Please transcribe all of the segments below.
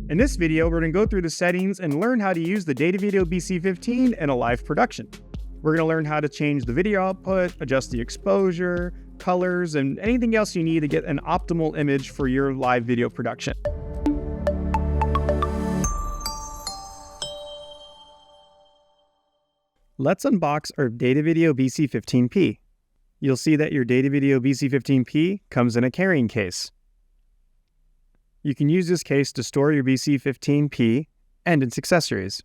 In this video, we're going to go through the settings and learn how to use the Datavideo BC-15 in a live production. We're going to learn how to change the video output, adjust the exposure, colors, and anything else you need to get an optimal image for your live video production. Let's unbox our Datavideo BC-15P. You'll see that your Datavideo BC-15P comes in a carrying case. You can use this case to store your BC-15P and its accessories.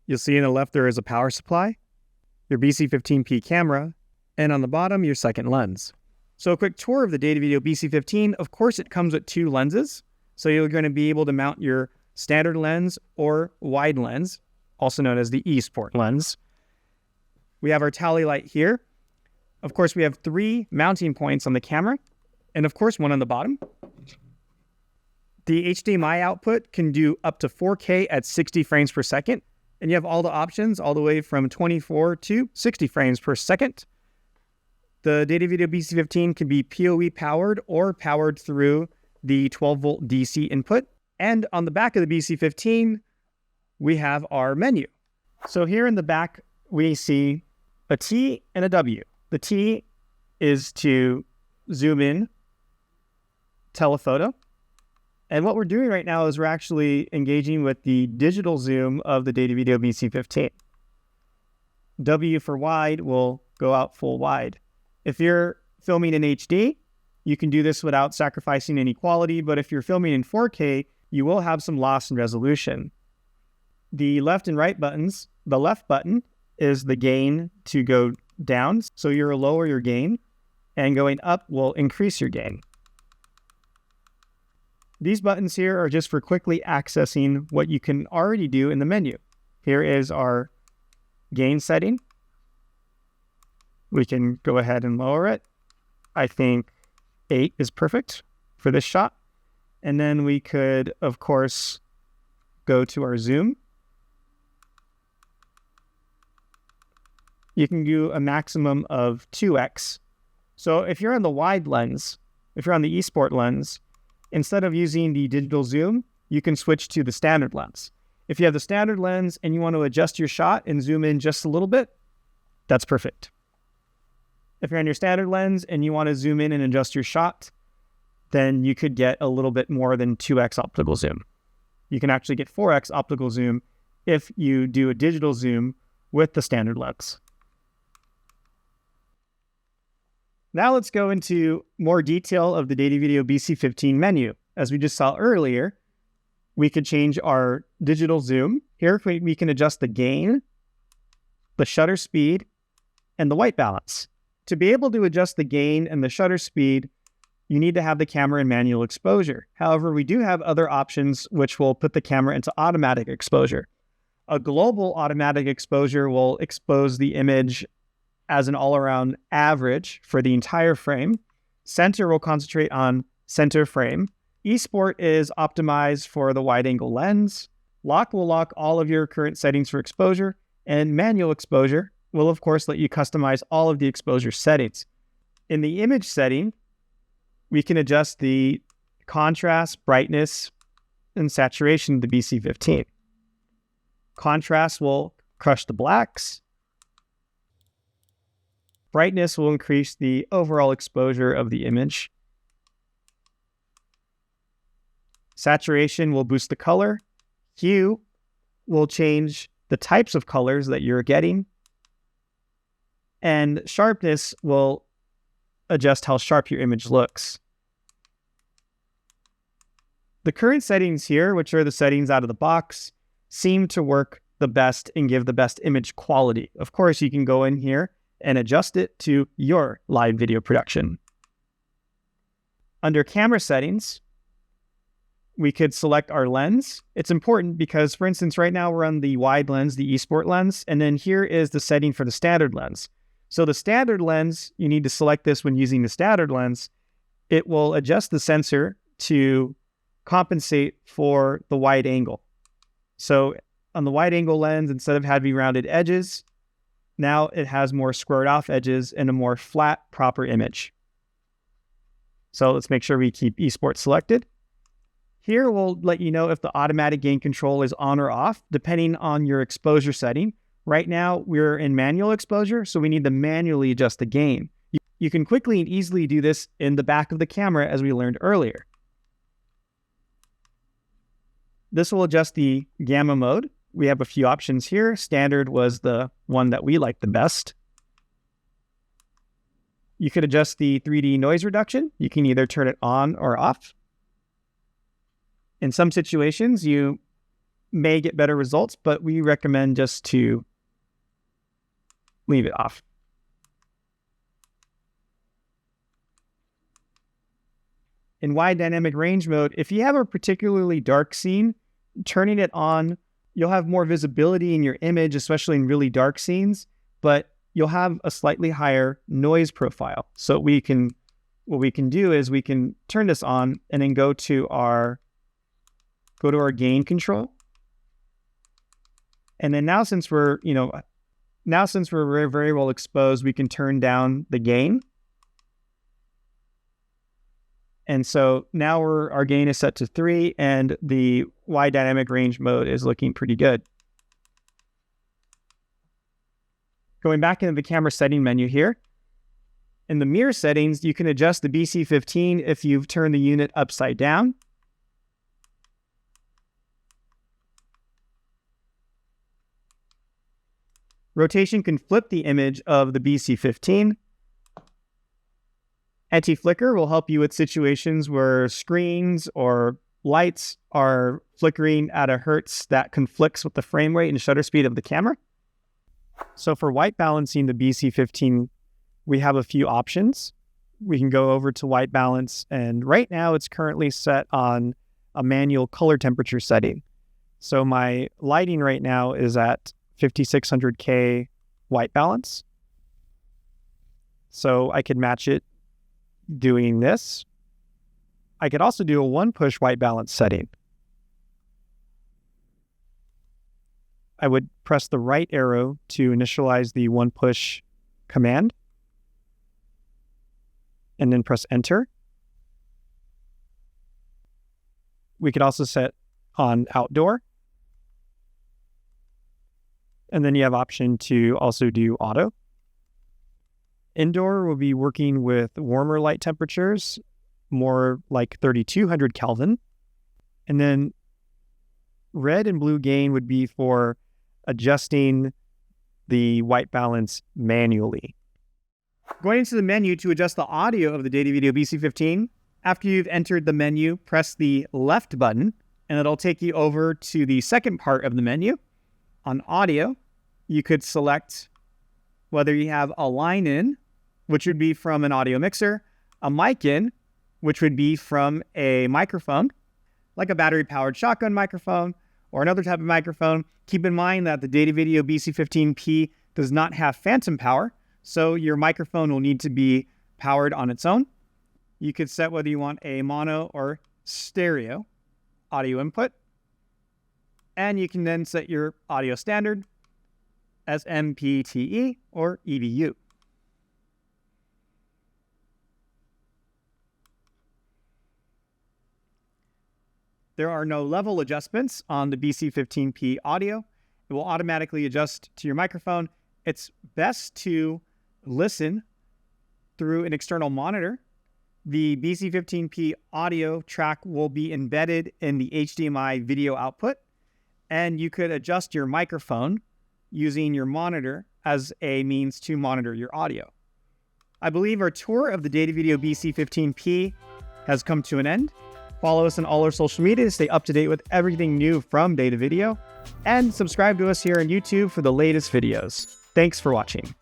You'll see on the left there is a power supply, your BC-15P camera, and on the bottom your second lens. So a quick tour of the Datavideo BC-15. Of course it comes with two lenses, so you're going to be able to mount your standard lens or wide lens, also known as the eSport lens. We have our tally light here. Of course we have 3 mounting points on the camera, and of course one on the bottom. The HDMI output can do up to 4K at 60 frames per second, and you have all the options all the way from 24 to 60 frames per second. The Datavideo BC-15 can be POV powered or powered through the 12-volt DC input. And on the back of the BC-15, we have our menu. So here in the back, we see a T and a W. The T is to zoom in, telephoto. And what we're doing right now is we're actually engaging with the digital zoom of the Datavideo BC-15. W for wide will go out full wide. If you're filming in HD, you can do this without sacrificing any quality, but if you're filming in 4K, you will have some loss in resolution. The left and right buttons, the left button is the gain to go down, so you'll lower your gain, and going up will increase your gain. These buttons here are just for quickly accessing what you can already do in the menu. Here is our gain setting. We can go ahead and lower it. I think 8 is perfect for this shot. And then we could, of course, go to our zoom. You can do a maximum of 2x. So if you're on the wide lens, if you're on the eSport lens, instead of using the digital zoom, you can switch to the standard lens. If you have the standard lens and you want to adjust your shot and zoom in just a little bit, that's perfect. If you're on your standard lens and you want to zoom in and adjust your shot, then you could get a little bit more than 2x optical zoom. You can actually get 4x optical zoom if you do a digital zoom with the standard lens. Now let's go into more detail of the Datavideo BC-15 menu. As we just saw earlier, we could change our digital zoom. Here we can adjust the gain, the shutter speed, and the white balance. To be able to adjust the gain and the shutter speed, you need to have the camera in manual exposure. However, we do have other options which will put the camera into automatic exposure. A global automatic exposure will expose the image as an all-around average for the entire frame. Center will concentrate on center frame. eSport is optimized for the wide-angle lens. Lock will lock all of your current settings for exposure, and manual exposure will, of course, let you customize all of the exposure settings. In the image setting, we can adjust the contrast, brightness, and saturation of the BC-15. Contrast will crush the blacks. Brightness will increase the overall exposure of the image. Saturation will boost the color. Hue will change the types of colors that you're getting. And sharpness will adjust how sharp your image looks. The current settings here, which are the settings out of the box, seem to work the best and give the best image quality. Of course, you can go in here and adjust it to your live video production. Under camera settings, we could select our lens. It's important because, for instance, right now we're on the wide lens, the eSport lens, and then here is the setting for the standard lens. So the standard lens, you need to select this when using the standard lens. It will adjust the sensor to compensate for the wide angle. So on the wide angle lens, instead of having rounded edges, now it has more squared off edges and a more flat, proper image. So let's make sure we keep eSport selected. Here we'll let you know if the automatic gain control is on or off, depending on your exposure setting. Right now, we're in manual exposure, so we need to manually adjust the gain. You can quickly and easily do this in the back of the camera, as we learned earlier. This will adjust the gamma mode. We have a few options here. Standard was the one that we liked the best. You could adjust the 3D noise reduction. You can either turn it on or off. In some situations, you may get better results, but we recommend just to leave it off. In wide dynamic range mode, if you have a particularly dark scene, turning it on, you'll have more visibility in your image, especially in really dark scenes, but you'll have a slightly higher noise profile. So what we can do is we can turn this on and then go to our gain control. And then now since we're very, very well exposed, we can turn down the gain. And so now our gain is set to 3 and the wide dynamic range mode is looking pretty good. Going back into the camera setting menu here, in the mirror settings, you can adjust the BC-15 if you've turned the unit upside down. Rotation can flip the image of the BC-15. Anti-flicker will help you with situations where screens or lights are flickering at a hertz that conflicts with the frame rate and shutter speed of the camera. So for white balancing the BC-15, we have a few options. We can go over to white balance, and right now it's currently set on a manual color temperature setting. So my lighting right now is at 5600K white balance. So I could match it doing this. I could also do a one-push white balance setting. I would press the right arrow to initialize the one-push command, and then press enter. We could also set on outdoor. And then you have option to also do auto. Indoor will be working with warmer light temperatures, more like 3200 Kelvin. And then red and blue gain would be for adjusting the white balance manually. Going into the menu to adjust the audio of the Datavideo BC-15, after you've entered the menu, press the left button, and it'll take you over to the second part of the menu. On audio, you could select whether you have a line in, which would be from an audio mixer, a mic in, which would be from a microphone, like a battery-powered shotgun microphone or another type of microphone. Keep in mind that the Datavideo BC-15P does not have phantom power, so your microphone will need to be powered on its own. You could set whether you want a mono or stereo audio input, and you can then set your audio standard as MPTE or EDU. There are no level adjustments on the BC-15P audio. It will automatically adjust to your microphone. It's best to listen through an external monitor. The BC-15P audio track will be embedded in the HDMI video output, and you could adjust your microphone using your monitor as a means to monitor your audio. I believe our tour of the Datavideo BC-15P has come to an end. Follow us on all our social media to stay up to date with everything new from Datavideo, and subscribe to us here on YouTube for the latest videos. Thanks for watching.